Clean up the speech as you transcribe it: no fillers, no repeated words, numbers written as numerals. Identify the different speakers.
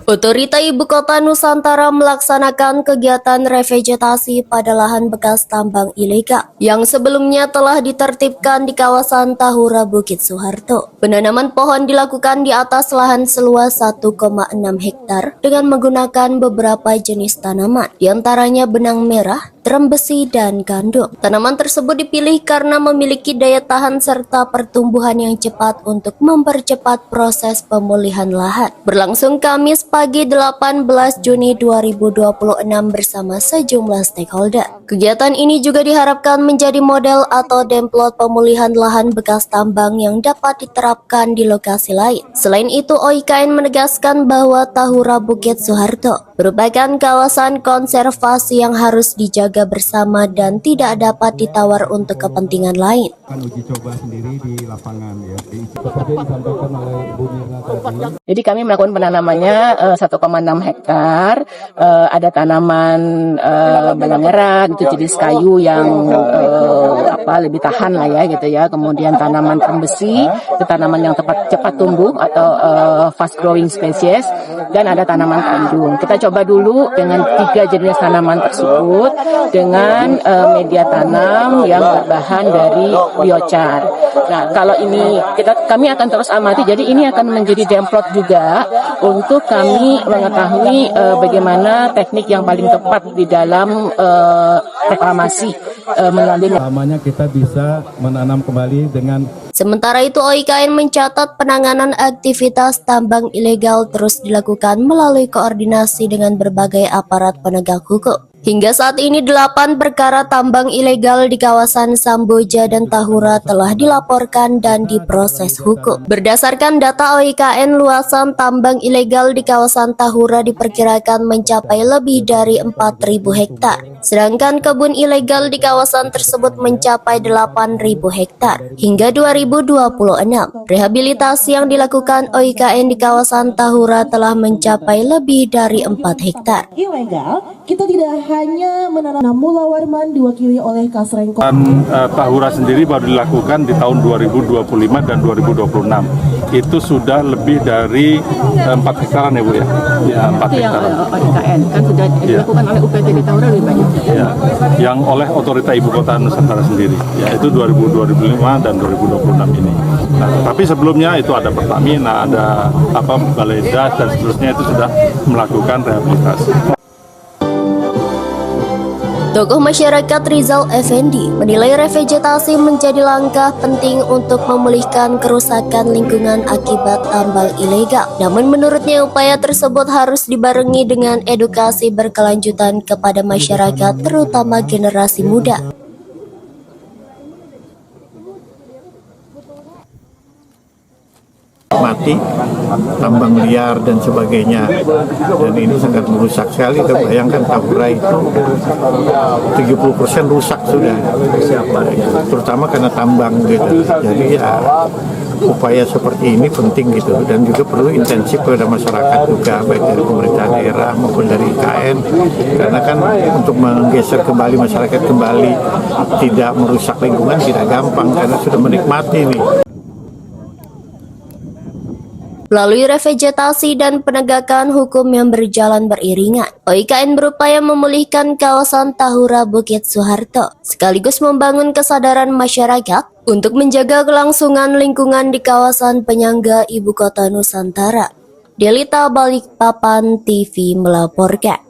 Speaker 1: Otorita Ibu Kota Nusantara melaksanakan kegiatan revegetasi pada lahan bekas tambang ilegal yang sebelumnya telah ditertibkan di kawasan Tahura Bukit Soeharto. Penanaman pohon dilakukan di atas lahan seluas 1,6 hektar dengan menggunakan beberapa jenis tanaman, diantaranya benang merah, drum besi, dan gandum. Tanaman tersebut dipilih karena memiliki daya tahan serta pertumbuhan yang cepat untuk mempercepat proses pemulihan lahan. Berlangsung Kamis pagi 18 Juni 2026 bersama sejumlah stakeholder. Kegiatan ini juga diharapkan menjadi model atau template pemulihan lahan bekas tambang yang dapat diterapkan di lokasi lain. Selain itu, OIKN menegaskan bahwa Tahura Bukit Soeharto merupakan kawasan konservasi yang harus dijaga bersama dan tidak dapat ditawar untuk kepentingan lain.
Speaker 2: Uji coba sendiri di lapangan ya. Seperti yang disampaikan oleh Ibu Mirna tadi.
Speaker 3: Jadi kami melakukan penanamannya 1,6 hektar. Ada tanaman benang merah, itu jenis kayu yang lebih tahan lah ya gitu ya. Kemudian tanaman besi, itu tanaman yang cepat tumbuh atau fast growing species, dan ada tanaman gandum. Kita coba dulu dengan 3 jenis tanaman tersebut dengan media tanam yang berbahan dari biochar. Nah, kalau ini kami akan terus amati, jadi ini akan menjadi template juga untuk kami mengetahui bagaimana teknik yang paling tepat di dalam reklamasi melalui.
Speaker 2: Lamanya kita bisa menanam kembali dengan.
Speaker 1: Sementara itu, OIKN mencatat penanganan aktivitas tambang ilegal terus dilakukan melalui koordinasi dengan berbagai aparat penegak hukum. Hingga saat ini 8 perkara tambang ilegal di kawasan Samboja dan Tahura telah dilaporkan dan diproses hukum. Berdasarkan data OIKN, luasan tambang ilegal di kawasan Tahura diperkirakan mencapai lebih dari 4.000 hektar. Sedangkan kebun ilegal di kawasan tersebut mencapai 8.000 hektar. Hingga 2026, rehabilitasi yang dilakukan OIKN di kawasan Tahura telah mencapai lebih dari 4 hektar.
Speaker 4: Ilegal, kita tidak hanya menanam. Mula Warman diwakili oleh Kasrengko.
Speaker 5: Tahura sendiri baru dilakukan di tahun 2025 dan 2026. Itu sudah lebih dari 4 hektaran ya Bu ya? Ya, 4 hektaran.
Speaker 3: OIKN kan sudah dilakukan oleh UPT di Tahura lebih banyak.
Speaker 5: Ya, yang oleh Otorita Ibu Kota Nusantara sendiri, yaitu 2025 dan 2026 ini. Nah, tapi sebelumnya itu ada Pertamina, ada Balai Das dan seterusnya, itu sudah melakukan rehabilitasi.
Speaker 1: Tokoh masyarakat Rizal Effendi menilai revegetasi menjadi langkah penting untuk memulihkan kerusakan lingkungan akibat tambang ilegal. Namun menurutnya upaya tersebut harus dibarengi dengan edukasi berkelanjutan kepada masyarakat, terutama generasi muda.
Speaker 6: Mati, tambang liar dan sebagainya, dan ini sangat merusak sekali. Bayangkan Tahura itu 70% rusak sudah, terutama karena tambang gitu. Jadi ya upaya seperti ini penting gitu, dan juga perlu intensif kepada masyarakat juga, baik dari pemerintah daerah maupun dari IKN, karena kan untuk menggeser kembali masyarakat kembali tidak merusak lingkungan tidak gampang karena sudah menikmati nih.
Speaker 1: Melalui revegetasi dan penegakan hukum yang berjalan beriringan, OIKN berupaya memulihkan kawasan Tahura Bukit Soeharto, sekaligus membangun kesadaran masyarakat untuk menjaga kelangsungan lingkungan di kawasan penyangga Ibu Kota Nusantara. Delita Balikpapan TV melaporkan.